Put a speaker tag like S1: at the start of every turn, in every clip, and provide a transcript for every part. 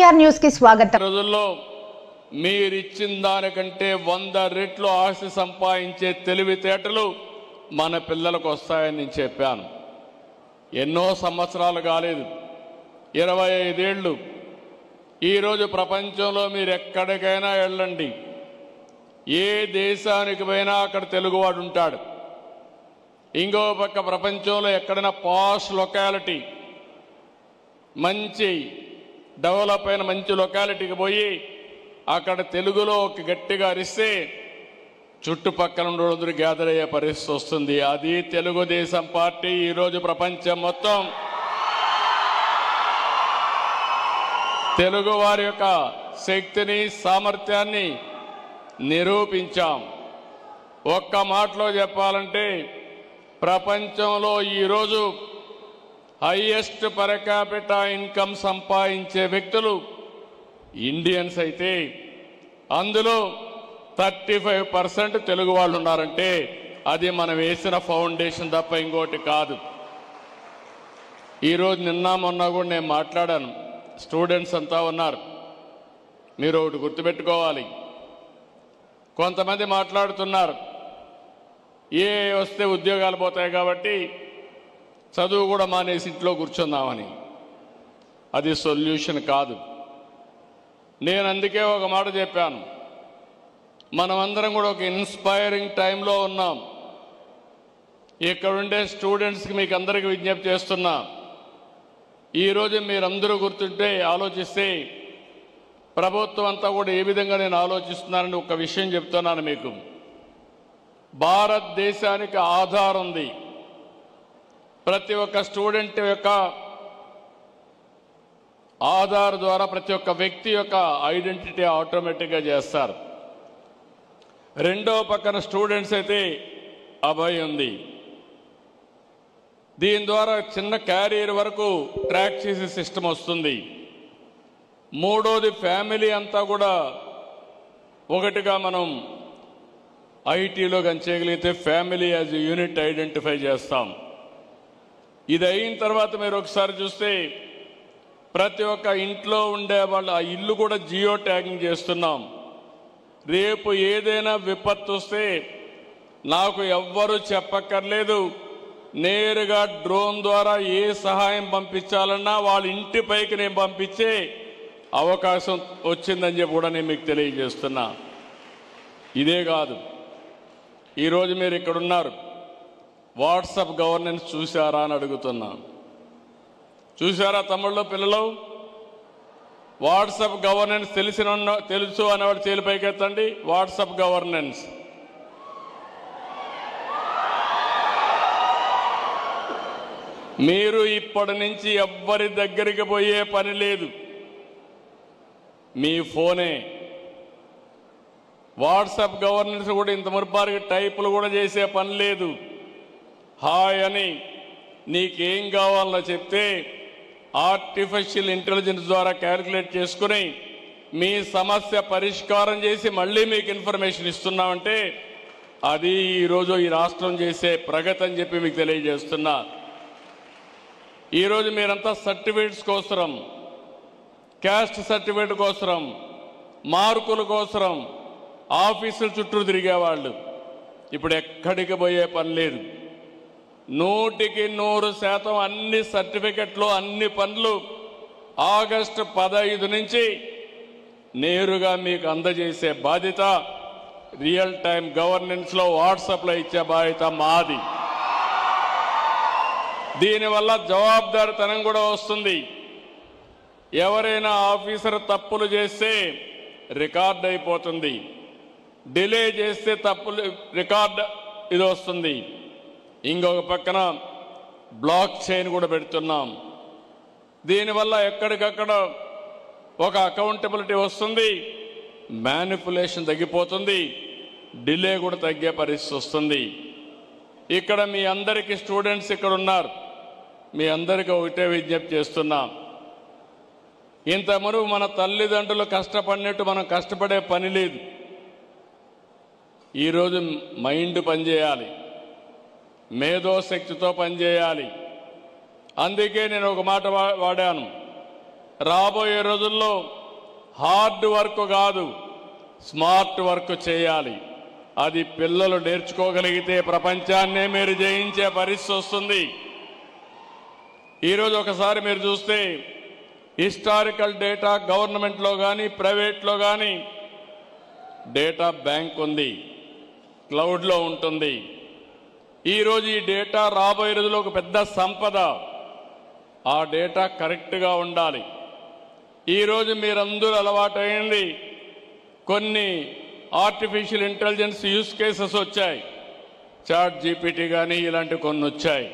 S1: KVR news కి స్వాగతం.
S2: రోజుల్లో మీరిచ్చిన దానికంటే 100 రెట్లు ఆస్తి సంపాదించే తెలివితేటలు మన పిల్లలకు వస్తాయని నేను చెప్పాను. ఎన్నో సంవత్సరాలు కాలేదు, 25 ఏళ్ళు. ఈరోజు ప్రపంచంలో మీరు ఎక్కడికైనా వెళ్ళండి, ఏ దేశానికి పోయినా అక్కడ తెలుగువాడు ఉంటాడు. ఇంకో పక్క ప్రపంచంలో ఎక్కడైనా పాష్ లొకాలిటీ, మంచి డెవలప్ అయిన మంచి లొకాలిటీకి పోయి అక్కడ తెలుగులో ఒక గట్టిగా అరిస్తే చుట్టుపక్కల ఉండేందరూ గ్యాదర్ అయ్యే పరిస్థితి వస్తుంది. అది తెలుగుదేశం పార్టీ ఈరోజు ప్రపంచం మొత్తం తెలుగు వారి యొక్క శక్తిని, సామర్థ్యాన్ని నిరూపించాం. ఒక్క మాటలో చెప్పాలంటే ప్రపంచంలో ఈరోజు హైయెస్ట్ పర్ క్యాపిటా ఇన్కమ్ సంపాదించే వ్యక్తులు ఇండియన్స్ అయితే అందులో 35% తెలుగు వాళ్ళు ఉన్నారంటే అది మనం వేసిన ఫౌండేషన్ తప్ప ఇంకోటి కాదు. ఈరోజు నిన్న మొన్న కూడా నేను మాట్లాడాను, స్టూడెంట్స్ అంతా ఉన్నారు. మీరు ఒకటి గుర్తుపెట్టుకోవాలి, కొంతమంది మాట్లాడుతున్నారు ఏ వస్తే ఉద్యోగాలు పోతాయి కాబట్టి చదువు కూడా మానేసి ఇంట్లో కూర్చుందామని. అది సొల్యూషన్ కాదు. నేను అందుకే ఒక మాట చెప్పాను, మనమందరం కూడా ఒక ఇన్స్పైరింగ్ టైంలో ఉన్నాం. ఇక్కడ ఉండే స్టూడెంట్స్కి మీకు అందరికీ విజ్ఞప్తి చేస్తున్నా, ఈరోజు మీరందరూ గుర్తుంటే ఆలోచిస్తే ప్రభుత్వం అంతా కూడా ఏ విధంగా నేను ఆలోచిస్తున్నానని ఒక విషయం చెప్తున్నాను మీకు. భారతదేశానికి ఆధార్ ఉంది. ప్రతి ఒక్క స్టూడెంట్ యొక్క ఆధార్ ద్వారా ప్రతి ఒక్క వ్యక్తి యొక్క ఐడెంటిటీ ఆటోమేటిక్గా చేస్తారు. రెండో పక్కన స్టూడెంట్స్ అయితే అభయ్ ఉంది. దీని ద్వారా చిన్న క్యారియర్ వరకు ట్రాక్ చేసే సిస్టమ్ వస్తుంది. మూడోది ఫ్యామిలీ అంతా కూడా ఒకటిగా మనం ఐటీలో చేయగలిగితే ఫ్యామిలీ యాజ్ యూనిట్ ఐడెంటిఫై చేస్తాం. ఇది అయిన తర్వాత మీరు ఒకసారి చూస్తే ప్రతి ఒక్క ఇంట్లో ఉండే వాళ్ళు ఆ ఇల్లు కూడా జియో ట్యాగింగ్ చేస్తున్నాం. రేపు ఏదైనా విపత్తు వస్తే నాకు ఎవ్వరూ చెప్పక్కర్లేదు, నేరుగా డ్రోన్ ద్వారా ఏ సహాయం పంపించాలన్నా వాళ్ళ ఇంటి పైకి నేను పంపించే అవకాశం వచ్చిందని చెప్పి కూడా నేను మీకు తెలియజేస్తున్నా. ఇదే కాదు, ఈరోజు మీరు ఇక్కడ ఉన్నారు, వాట్సాప్ గవర్నెన్స్ చూసారా అని అడుగుతున్నా. చూసారా తమ్ముళ్ళు, పిల్లలు? వాట్సాప్ గవర్నెన్స్ తెలుసు అనేవాడు చేలు పైకెత్తండి. వాట్సాప్ గవర్నెన్స్ మీరు ఇప్పటి నుంచి ఎవ్వరి దగ్గరికి పోయే పని లేదు, మీ ఫోనే. వాట్సాప్ గవర్నెన్స్ కూడా ఇంత మురిపారికి టైపులు కూడా చేసే పని లేదు. హాయ్ అని నీకేం కావాలో చెప్తే ఆర్టిఫిషియల్ ఇంటెలిజెన్స్ ద్వారా క్యాలిక్యులేట్ చేసుకుని మీ సమస్య పరిష్కారం చేసి మళ్ళీ మీకు ఇన్ఫర్మేషన్ ఇస్తున్నామంటే అది ఈరోజు ఈ రాష్ట్రం చేసే ప్రగతి అని చెప్పి మీకు తెలియజేస్తున్నా. ఈరోజు మీరంతా సర్టిఫికేట్స్ కోసరం, క్యాస్ట్ సర్టిఫికేట్ కోసరం, మార్కుల కోసరం ఆఫీసుల చుట్టూ తిరిగేవాళ్ళు ఇప్పుడు ఎక్కడికి పోయే పని లేదు. 100% అన్ని సర్టిఫికెట్లు, అన్ని పనులు ఆగస్టు 15 నుంచి నేరుగా మీకు అందజేసే బాధ్యత రియల్ టైం గవర్నెన్స్లో వాట్సాప్లో ఇచ్చే బాధ్యత మాది. దీనివల్ల జవాబుదారితనం కూడా వస్తుంది. ఎవరైనా ఆఫీసర్ తప్పులు చేస్తే రికార్డ్ అయిపోతుంది, డిలే చేస్తే తప్పులు రికార్డ్ ఇది వస్తుంది. ఇంకొక పక్కన బ్లాక్ చైన్ కూడా పెడుతున్నాం. దీనివల్ల ఎక్కడికక్కడ ఒక అకౌంటబిలిటీ వస్తుంది, మ్యానిపులేషన్ తగ్గిపోతుంది, డిలే కూడా తగ్గే పరిస్థితి వస్తుంది. ఇక్కడ మీ అందరికీ స్టూడెంట్స్ ఇక్కడ ఉన్నారు, మీ అందరికీ ఒకటే విజ్ఞప్తి చేస్తున్నాం. ఇంతవరకు మన తల్లిదండ్రులు కష్టపడినట్టు మనం కష్టపడే పని లేదు. ఈరోజు మైండ్ పనిచేయాలి, మేధోశక్తితో పనిచేయాలి. అందుకే నేను ఒక మాట వాడాను, రాబోయే రోజుల్లో హార్డ్ వర్క్ కాదు, స్మార్ట్ వర్క్ చేయాలి. అది పిల్లలు నేర్చుకోగలిగితే ప్రపంచాన్నే మీరు జయించే పరిస్థితి వస్తుంది. ఈరోజు ఒకసారి మీరు చూస్తే హిస్టారికల్ డేటా గవర్నమెంట్లో కానీ ప్రైవేట్లో కానీ డేటా బ్యాంక్ ఉంది, క్లౌడ్లో ఉంటుంది. ఈరోజు ఈ డేటా రాబోయే రోజుల్లో ఒక పెద్ద సంపద. ఆ డేటా కరెక్ట్గా ఉండాలి. ఈరోజు మీరందరూ అలవాటైంది కొన్ని ఆర్టిఫిషియల్ ఇంటెలిజెన్స్ యూస్ కేసెస్ వచ్చాయి. చాట్ జీపీటీ కానీ ఇలాంటి కొన్ని వచ్చాయి.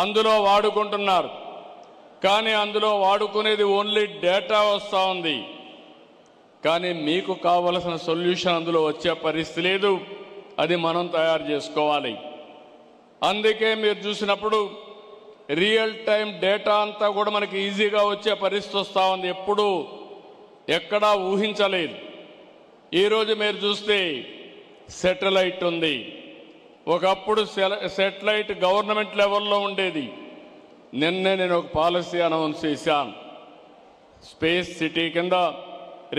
S2: అందులో వాడుకుంటున్నారు. కానీ అందులో వాడుకునేది ఓన్లీ డేటా వస్తూ ఉంది. కానీ మీకు కావలసిన సొల్యూషన్ అందులో వచ్చే పరిస్థితి లేదు. అది మనం తయారు చేసుకోవాలి. అందుకే మీరు చూసినప్పుడు రియల్ టైం డేటా అంతా కూడా మనకి ఈజీగా వచ్చే పరిస్థితి వస్తూ ఉంది. ఎప్పుడు ఎక్కడా ఊహించలేదు. ఈరోజు మీరు చూస్తే శాటిలైట్ ఉంది. ఒకప్పుడు శాటిలైట్ గవర్నమెంట్ లెవెల్లో ఉండేది. నిన్నే నేను ఒక పాలసీ అనౌన్స్ చేశాను. స్పేస్ సిటీ కింద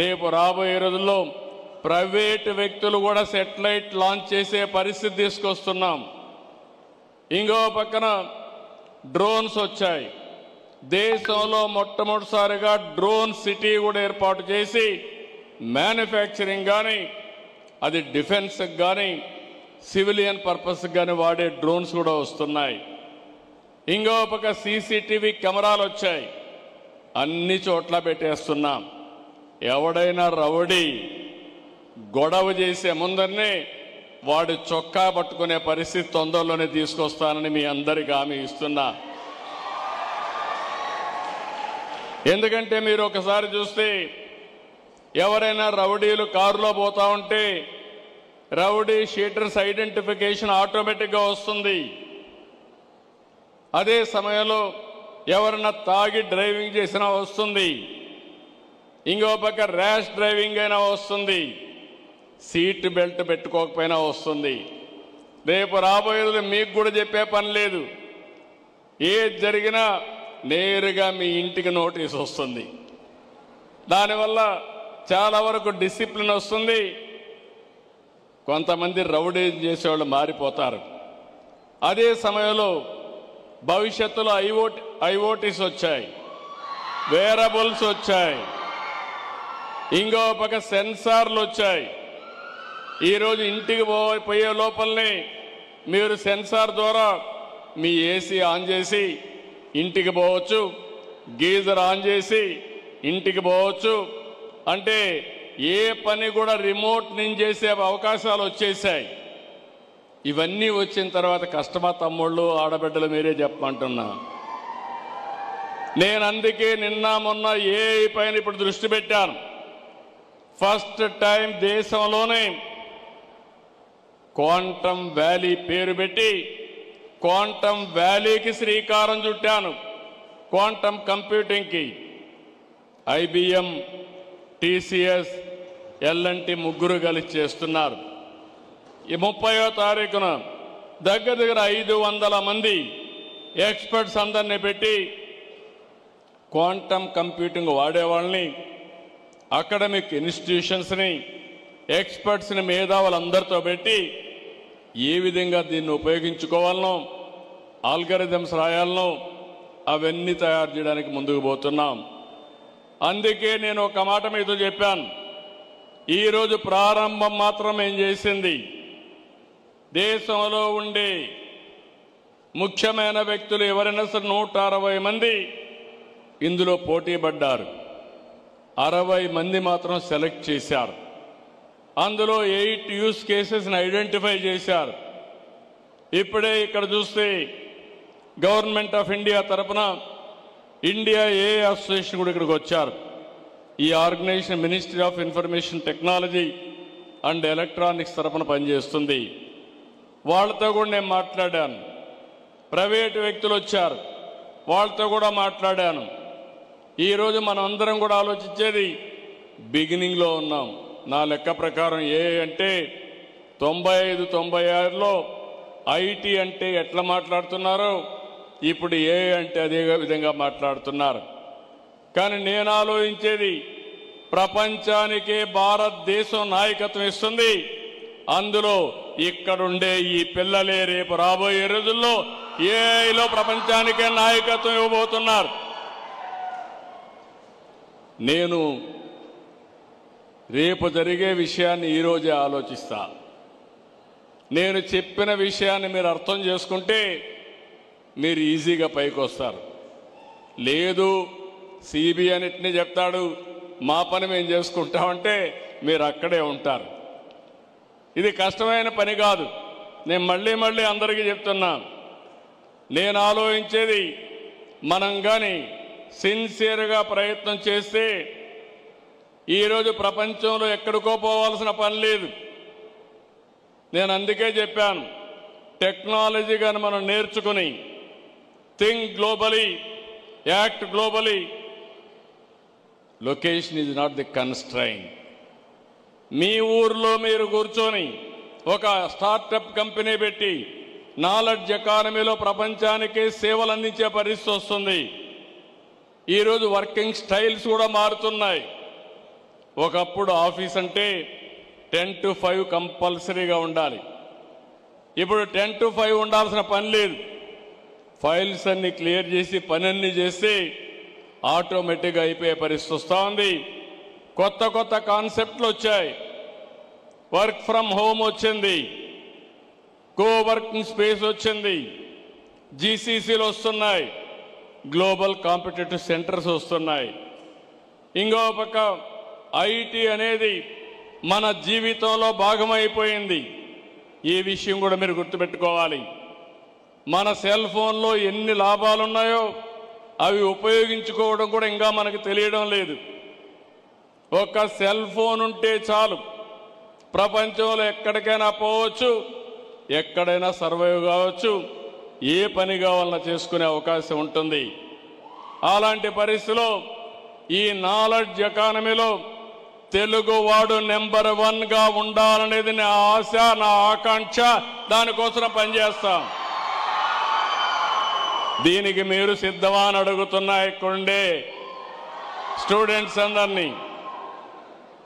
S2: రేపు రాబోయే రోజుల్లో ప్రైవేట్ వ్యక్తులు కూడా శాటిలైట్ లాంచ్ చేసే పరిస్థితి తీసుకొస్తున్నాం. ఇంకో పక్కన డ్రోన్స్ వచ్చాయి. దేశంలో మొట్టమొదటిసారిగా డ్రోన్ సిటీ కూడా ఏర్పాటు చేసి మ్యానుఫ్యాక్చరింగ్ కానీ అది డిఫెన్స్కి కానీ సివిలియన్ పర్పస్కి కానీ వాడే డ్రోన్స్ కూడా వస్తున్నాయి. ఇంకో పక్క సీసీటీవీ కెమెరాలు వచ్చాయి. అన్ని చోట్ల పెట్టేస్తున్నాం. ఎవడైనా రౌడీ గొడవ చేసే ముందరనే వాడు చొక్కా పట్టుకునే పరిస్థితి తొందరలోనే తీసుకొస్తానని మీ అందరికీ హామీ ఇస్తున్నా. ఎందుకంటే మీరు ఒకసారి చూస్తే ఎవరైనా రౌడీలు కారులో పోతా ఉంటే రౌడీ షీటర్స్ ఐడెంటిఫికేషన్ ఆటోమేటిక్గా వస్తుంది. అదే సమయంలో ఎవరైనా తాగి డ్రైవింగ్ చేసినా వస్తుంది. ఇంకో పక్క ర్యాష్ డ్రైవింగ్ అయినా వస్తుంది. సీట్ బెల్ట్ పెట్టుకోకపోయినా వస్తుంది. రేపు రాబోయేది మీకు కూడా చెప్పే పని లేదు. ఏది జరిగినా నేరుగా మీ ఇంటికి నోటీస్ వస్తుంది. దానివల్ల చాలా వరకు డిసిప్లిన్ వస్తుంది. కొంతమంది రౌడీ చేసేవాళ్ళు మారిపోతారు. అదే సమయంలో భవిష్యత్తులో ఐఓటీస్ వచ్చాయి, వేరబుల్స్ వచ్చాయి, ఇంకో పక్క సెన్సార్లు వచ్చాయి. ఈరోజు ఇంటికి పోయే లోపలనే మీరు సెన్సార్ ద్వారా మీ ఏసీ ఆన్ చేసి ఇంటికి పోవచ్చు, గీజర్ ఆన్ చేసి ఇంటికి పోవచ్చు. అంటే ఏ పని కూడా రిమోట్ నుంచి చేసే అవకాశాలు వచ్చేసాయి. ఇవన్నీ వచ్చిన తర్వాత కష్టమా తమ్ముళ్ళు ఆడబిడ్డలు మీరే చెప్పమంటున్నా. నేను అందుకే నిన్న మొన్న ఏఐ పైన ఇప్పుడు దృష్టి పెట్టాను. ఫస్ట్ టైం దేశంలోనే క్వాంటమ్ వ్యాలీ పేరు పెట్టి క్వాంటమ్ వ్యాలీకి శ్రీకారం చుట్టాను. క్వాంటమ్ కంప్యూటింగ్కి ఐబిఎం, టీసీఎస్, ఎల్ఎన్టీ ముగ్గురు కలిసి చేస్తున్నారు. ఈ 30వ తారీఖున దగ్గర 500 మంది ఎక్స్పర్ట్స్ అందరినీ పెట్టి క్వాంటమ్ కంప్యూటింగ్ వాడేవాళ్ళని, అకాడమిక్ ఇన్స్టిట్యూషన్స్ని, ఎక్స్పర్ట్స్ని, మేధావులందరితో పెట్టి ఏ విధంగా దీన్ని ఉపయోగించుకోవాలనో, ఆల్గరిథమ్స్ రాయాలనో అవన్నీ తయారు చేయడానికి ముందుకు పోతున్నాం. అందుకే నేను ఒక మాట మీతో చెప్పాను. ఈరోజు ప్రారంభం మాత్రం ఏం చేసింది, దేశంలో ఉండే ముఖ్యమైన వ్యక్తులు ఎవరైనా సరే 160 మంది ఇందులో పోటీ పడ్డారు. 60 మంది మాత్రం సెలెక్ట్ చేశారు. అందులో 8 యూస్ కేసెస్ని ఐడెంటిఫై చేశారు. ఇప్పుడే ఇక్కడ చూస్తే గవర్నమెంట్ ఆఫ్ ఇండియా తరఫున ఇండియా ఏఐ అసోసియేషన్ కూడా ఇక్కడికి వచ్చారు. ఈ organization ministry of information technology and electronics తరఫున పనిచేస్తుంది. వాళ్ళతో కూడా నేను మాట్లాడాను. ప్రైవేటు వ్యక్తులు వచ్చారు, వాళ్ళతో కూడా మాట్లాడాను. ఈరోజు మనం అందరం కూడా ఆలోచించేది బిగినింగ్లో ఉన్నాం. నా లెక్క ప్రకారం ఏఐ అంటే 95-96లో ఐటీ అంటే ఎట్లా మాట్లాడుతున్నారో ఇప్పుడు ఏఐ అంటే అదే విధంగా మాట్లాడుతున్నారు. కానీ నేను ఆలోచించేది ప్రపంచానికే భారతదేశం నాయకత్వం ఇస్తుంది. అందులో ఇక్కడుండే ఈ పిల్లలే రేపు రాబోయే రోజుల్లో ఏఐలో ప్రపంచానికే నాయకత్వం ఇవ్వబోతున్నారు. నేను రేపు జరిగే విషయాన్ని ఈరోజే ఆలోచిస్తా. నేను చెప్పిన విషయాన్ని మీరు అర్థం చేసుకుంటే మీరు ఈజీగా పైకి వస్తారు. లేదు సిబి అన్నిటినీ చెప్తాడు, మా పని మేము చేసుకుంటామంటే మీరు అక్కడే ఉంటారు. ఇది కష్టమైన పని కాదు. నేను మళ్ళీ అందరికీ చెప్తున్నా, నేను ఆలోచించేది మనం కానీ సిన్సియర్గా ప్రయత్నం చేస్తే ఈరోజు ప్రపంచంలో ఎక్కడికో పోవాల్సిన పని లేదు. నేను అందుకే చెప్పాను, టెక్నాలజీ కానీ మనం నేర్చుకుని think globally, act globally. Location is not the constrain. మీ ఊర్లో మీరు కూర్చొని ఒక స్టార్టప్ కంపెనీ పెట్టి నాలెడ్జ్ ఎకానమీలో ప్రపంచానికి సేవలు అందించే పరిస్థితి వస్తుంది. ఈరోజు వర్కింగ్ స్టైల్స్ కూడా మారుతున్నాయి. ఒకప్పుడు ఆఫీస్ అంటే 10 to 5 కంపల్సరీగా ఉండాలి. ఇప్పుడు 10 to 5 ఉండాల్సిన పని లేదు. ఫైల్స్ అన్ని క్లియర్ చేసి పని అన్ని చేస్తే ఆటోమేటిక్గా అయిపోయే పరిస్థితి వస్తూ ఉంది. కొత్త కాన్సెప్ట్లు వచ్చాయి. వర్క్ ఫ్రమ్ హోమ్ వచ్చింది, కో వర్కింగ్ స్పేస్ వచ్చింది, జీసీసీలు వస్తున్నాయి, గ్లోబల్ కాంపిటేటివ్ సెంటర్స్ వస్తున్నాయి. ఇంకో పక్క ఐటీ అనేది మన జీవితంలో భాగమైపోయింది. ఈ విషయం కూడా మీరు గుర్తుపెట్టుకోవాలి. మన సెల్ ఫోన్లో ఎన్ని లాభాలు ఉన్నాయో అవి ఉపయోగించుకోవడం కూడా ఇంకా మనకు తెలియడం లేదు. ఒక సెల్ ఫోన్ ఉంటే చాలు, ప్రపంచంలో ఎక్కడికైనా పోవచ్చు, ఎక్కడైనా సర్వైవ్ కావచ్చు, ఏ పని కావాలన్నా చేసుకునే అవకాశం ఉంటుంది. అలాంటి పరిస్థితిలో ఈ నాలెడ్జ్ ఎకానమీలో తెలుగువాడు నెంబర్ 1గా ఉండాలనేది నా ఆశ, నా ఆకాంక్ష. దానికోసం పనిచేస్తాం. దీనికి మీరు సిద్ధమా అని అడుగుతున్నా ఇక్కడుండే స్టూడెంట్స్ అందరినీ.